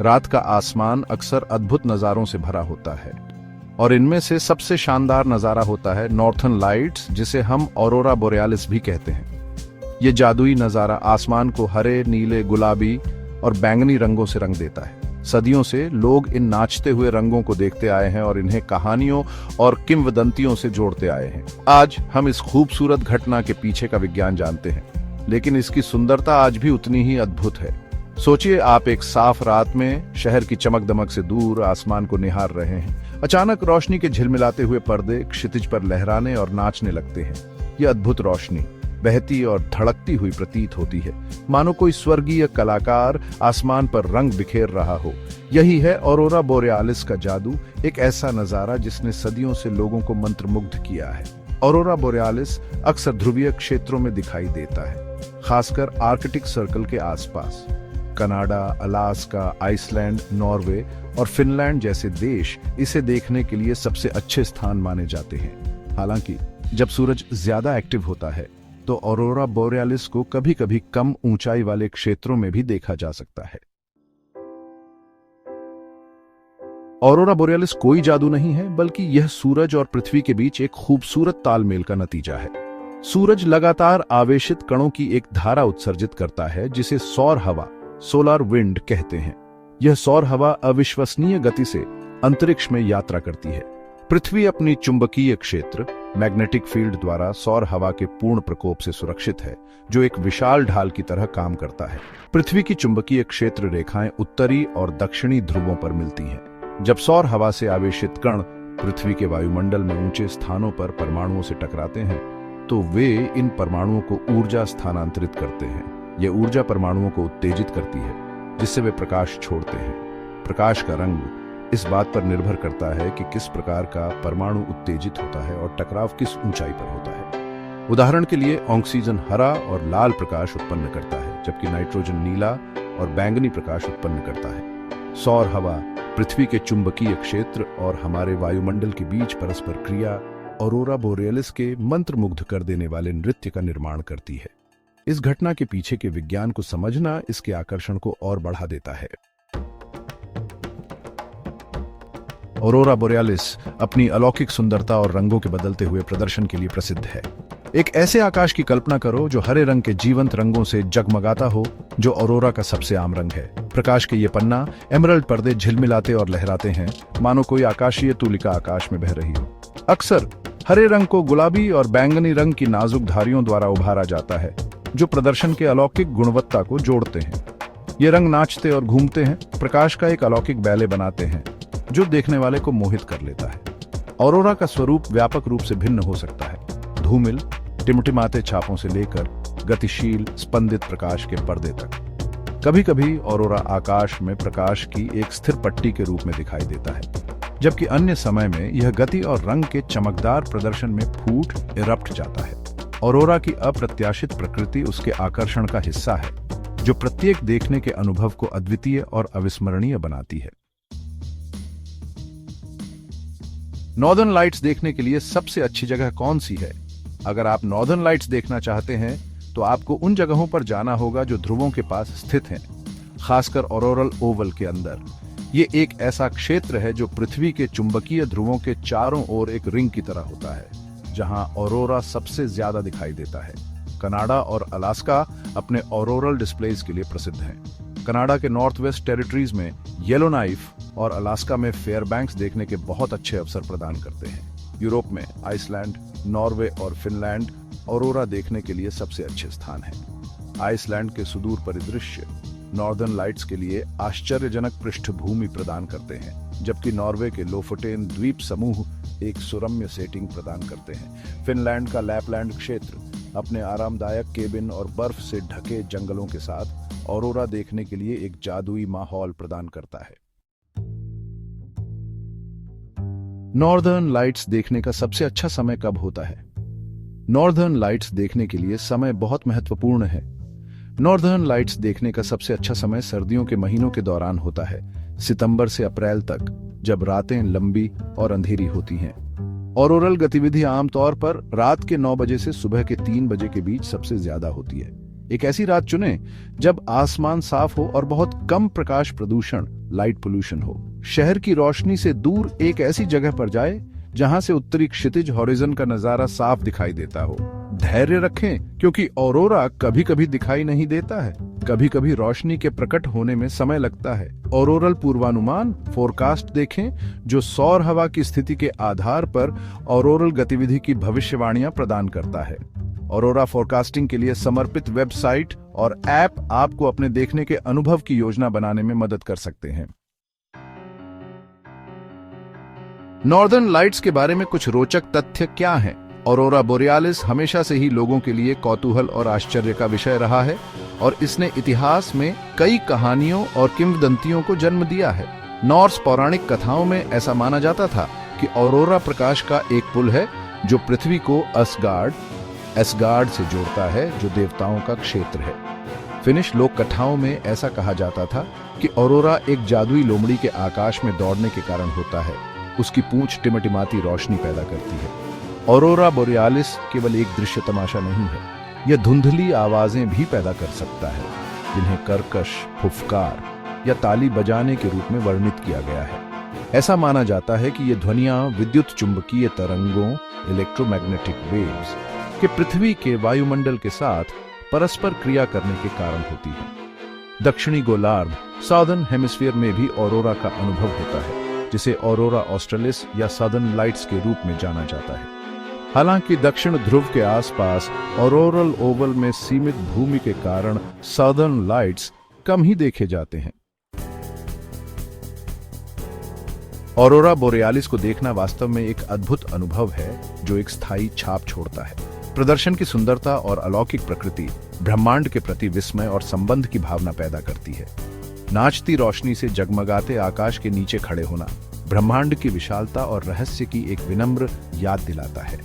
रात का आसमान अक्सर अद्भुत नजारों से भरा होता है और इनमें से सबसे शानदार नजारा होता है नॉर्थर्न लाइट्स, जिसे हम ऑरोरा बोरेालिस भी कहते हैं। ये जादुई नजारा आसमान को हरे, नीले, गुलाबी और बैंगनी रंगों से रंग देता है। सदियों से लोग इन नाचते हुए रंगों को देखते आए हैं और इन्हें कहानियों और किंवदंतियों से जोड़ते आए हैं। आज हम इस खूबसूरत घटना के पीछे का विज्ञान जानते हैं, लेकिन इसकी सुंदरता आज भी उतनी ही अद्भुत है। सोचिए, आप एक साफ रात में शहर की चमक दमक से दूर आसमान को निहार रहे हैं। अचानक रोशनी के झिलमिलाते हुए पर्दे क्षितिज पर लहराने और नाचने लगते हैं। यह अद्भुत रोशनी बहती और धड़कती हुई प्रतीत होती है, मानो कोई स्वर्गीय कलाकार आसमान पर रंग बिखेर रहा हो। यही है ऑरोरा बोरेालिस का जादू, एक ऐसा नजारा जिसने सदियों से लोगों को मंत्रमुग्ध किया है। ऑरोरा बोरेालिस अक्सर ध्रुवीय क्षेत्रों में दिखाई देता है, खासकर आर्कटिक सर्कल के आसपास। कनाडा, अलास्का, आइसलैंड, नॉर्वे और फिनलैंड जैसे देश इसे देखने के लिए सबसे अच्छे स्थान माने जाते हैं। हालांकि जब सूरज ज्यादा एक्टिव होता है तो ऑरोरा बोरेालिस को कभी-कभी कम ऊंचाई वाले क्षेत्रों में भी देखा जा सकता है। ऑरोरा बोरेालिस कोई जादू नहीं है, बल्कि यह सूरज और पृथ्वी के बीच एक खूबसूरत तालमेल का नतीजा है। सूरज लगातार आवेशित कणों की एक धारा उत्सर्जित करता है, जिसे सौर हवा, सोलर विंड कहते हैं। यह सौर हवा अविश्वसनीय गति से अंतरिक्ष में यात्रा करती है। पृथ्वी अपनी चुंबकीय क्षेत्र, मैग्नेटिक फील्ड द्वारा सौर हवा के पूर्ण प्रकोप से सुरक्षित है, जो एक विशाल ढाल की तरह काम करता है। पृथ्वी की चुंबकीय क्षेत्र रेखाएं उत्तरी और दक्षिणी ध्रुवों पर मिलती हैं। जब सौर हवा से आवेशित कण पृथ्वी के वायुमंडल में ऊंचे स्थानों पर परमाणुओं से टकराते हैं, तो वे इन परमाणुओं को ऊर्जा स्थानांतरित करते हैं। यह ऊर्जा परमाणुओं को उत्तेजित करती है, जिससे वे प्रकाश छोड़ते हैं। प्रकाश का रंग इस बात पर निर्भर करता है कि किस प्रकार का परमाणु उत्तेजित होता है और टकराव किस ऊंचाई पर होता है। उदाहरण के लिए ऑक्सीजन हरा और लाल प्रकाश उत्पन्न करता है, जबकि नाइट्रोजन नीला और बैंगनी प्रकाश उत्पन्न करता है। सौर हवा, पृथ्वी के चुंबकीय क्षेत्र और हमारे वायुमंडल के बीच परस्पर क्रिया ऑरोरा बोरेालिस के मंत्रमुग्ध कर देने वाले नृत्य का निर्माण करती है। इस घटना के पीछे के विज्ञान को समझना इसके आकर्षण को और बढ़ा देता है। ऑरोरा बोरेालिस अपनी अलौकिक सुंदरता और रंगों के बदलते हुए प्रदर्शन के लिए प्रसिद्ध है। एक ऐसे आकाश की कल्पना करो जो हरे रंग के जीवंत रंगों से जगमगाता हो, जो ऑरोरा का सबसे आम रंग है। प्रकाश के ये पन्ना, एमरल्ड पर्दे झिलमिलाते और लहराते हैं, मानो कोई आकाशीय तूलिका आकाश में बह रही हो। अक्सर हरे रंग को गुलाबी और बैंगनी रंग की नाजुक धारियों द्वारा उभारा जाता है, जो प्रदर्शन के अलौकिक गुणवत्ता को जोड़ते हैं। ये रंग नाचते और घूमते हैं, प्रकाश का एक अलौकिक बैले बनाते हैं, जो देखने वाले को मोहित कर लेता है। ऑरोरा का स्वरूप व्यापक रूप से भिन्न हो सकता है, धूमिल, टिमटिमाते छापों से लेकर गतिशील, स्पंदित प्रकाश के पर्दे तक। कभी-कभी ऑरोरा आकाश में प्रकाश की एक स्थिर पट्टी के रूप में दिखाई देता है, जबकि अन्य समय में यह गति और रंग के चमकदार प्रदर्शन में फूट इरप्ट जाता है। ऑरोरा की अप्रत्याशित प्रकृति उसके आकर्षण का हिस्सा है, जो प्रत्येक देखने के अनुभव को अद्वितीय और अविस्मरणीय बनाती है। नॉर्दर्न लाइट्स देखने के लिए सबसे अच्छी जगह कौन सी है? अगर आप नॉर्दर्न लाइट्स देखना चाहते हैं तो आपको उन जगहों पर जाना होगा जो ध्रुवों के पास स्थित हैं, खासकर ऑरोरल ओवल के अंदर। ये एक ऐसा क्षेत्र है जो पृथ्वी के चुंबकीय ध्रुवों के चारों ओर एक रिंग की तरह होता है, जहां ऑरोरा सबसे ज्यादा दिखाई देता है। कनाडा और अलास्का अपने ऑरोरल डिस्प्लेज के लिए प्रसिद्ध हैं। कनाडा के नॉर्थ वेस्ट टेरिटरीज में येलोनाइफ और अलास्का में फेयरबैंक्स देखने के बहुत अच्छे अवसर प्रदान करते हैं। यूरोप में आइसलैंड, नॉर्वे और फिनलैंड ऑरोरा देखने के लिए सबसे अच्छे स्थान हैं। आइसलैंड के सुदूर परिदृश्य नॉर्दर्न लाइट्स के लिए आश्चर्यजनक पृष्ठभूमि प्रदान करते हैं, जबकि नॉर्वे के लोफोटेन द्वीप समूह एक सुरम्य सेटिंग प्रदान करते हैं। फिनलैंड का लैपलैंड क्षेत्र अपने आरामदायक केबिन और बर्फ से ढके जंगलों के साथ ऑरोरा देखने के लिए एक जादुई माहौल प्रदान करता है। नॉर्दर्न लाइट्स देखने का सबसे अच्छा समय कब होता है? नॉर्दर्न लाइट्स देखने के लिए समय बहुत महत्वपूर्ण है। नॉर्दर्न लाइट्स देखने का सबसे अच्छा समय सर्दियों के महीनों के दौरान होता है, सितंबर से अप्रैल तक, जब रातें लंबी और अंधेरी होती हैं। ऑरोरल गतिविधि आमतौर पर रात के 9 बजे से सुबह के 3 बजे के बीच सबसे ज्यादा होती है। एक ऐसी रात चुनें जब आसमान साफ हो और बहुत कम प्रकाश प्रदूषण, लाइट पोल्यूशन हो। शहर की रोशनी से दूर एक ऐसी जगह पर जाए जहां से उत्तरी क्षितिज हॉरिजन का नजारा साफ दिखाई देता हो। धैर्य रखें, क्योंकि ऑरोरा कभी कभी दिखाई नहीं देता है। कभी कभी रोशनी के प्रकट होने में समय लगता है। ऑरोरल पूर्वानुमान फोरकास्ट देखें, जो सौर हवा की स्थिति के आधार पर ऑरोरल गतिविधि की भविष्यवाणियां प्रदान करता है। ऑरोरा फोरकास्टिंग के लिए समर्पित वेबसाइट और ऐप आपको अपने देखने के अनुभव की योजना बनाने में मदद कर सकते हैं। नॉर्दर्न लाइट्स के बारे में कुछ रोचक तथ्य क्या हैं? ऑरोरा बोरियालिस हमेशा से ही लोगों के लिए कौतूहल और आश्चर्य का विषय रहा है और इसने इतिहास में कई कहानियों और किंवदंतियों को जन्म दिया है। नॉर्स पौराणिक कथाओं में ऐसा माना जाता था कि ऑरोरा प्रकाश का एक पुल है जो पृथ्वी को एसगार्ड से जोड़ता है, जो देवताओं का क्षेत्र है। फिनिश लोक कथाओं में ऐसा कहा जाता था कि ऑरोरा एक जादुई लोमड़ी के आकाश में दौड़ने के कारण होता है। उसकी पूंछ टिमटिमाती रोशनी पैदा करती है। ऑरोरा बोरियालिस केवल एक दृश्य तमाशा नहीं है, यह धुंधली आवाजें भी पैदा कर सकता है, जिन्हें कर्कश, फुफकार या ताली बजाने के रूप में वर्णित किया गया है। ऐसा माना जाता है कि ये ध्वनियां विद्युत चुंबकीय तरंगों, इलेक्ट्रोमैग्नेटिक वेव्स के पृथ्वी के वायुमंडल के साथ परस्पर क्रिया करने के कारण होती है। दक्षिणी गोलार्ध, साउदर्न हेमिस्फीयर में भी ऑरोरा का अनुभव होता है, जिसे ऑरोरा ऑस्ट्रेलिस या सदर्न लाइट्स के रूप में जाना जाता है। हालांकि दक्षिण ध्रुव के आसपास ऑरोरल ओवल में सीमित भूमि के कारण सदर्न लाइट्स कम ही देखे जाते हैं। ऑरोरा बोरियालिस को देखना वास्तव में एक अद्भुत अनुभव है, जो एक स्थायी छाप छोड़ता है। प्रदर्शन की सुंदरता और अलौकिक प्रकृति ब्रह्मांड के प्रति विस्मय और संबंध की भावना पैदा करती है। नाचती रोशनी से जगमगाते आकाश के नीचे खड़े होना ब्रह्मांड की विशालता और रहस्य की एक विनम्र याद दिलाता है।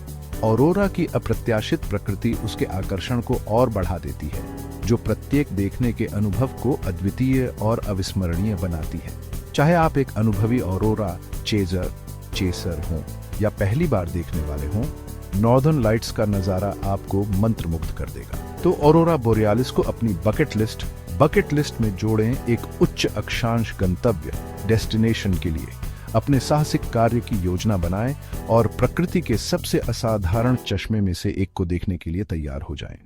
ऑरोरा की अप्रत्याशित प्रकृति उसके आकर्षण को और बढ़ा देती है, जो प्रत्येक देखने के अनुभव को अद्वितीय और अविस्मरणीय बनाती है। चाहे आप एक अनुभवी ऑरोरा चेसर हों या पहली बार देखने वाले हों, नॉर्दर्न लाइट्स का नजारा आपको मंत्रमुग्ध कर देगा। तो ऑरोरा बोरियालिस को अपनी बकेट लिस्ट में जोड़ें, एक उच्च अक्षांश गंतव्य डेस्टिनेशन के लिए अपने साहसिक कार्य की योजना बनाएं और प्रकृति के सबसे असाधारण चश्मे में से एक को देखने के लिए तैयार हो जाएं।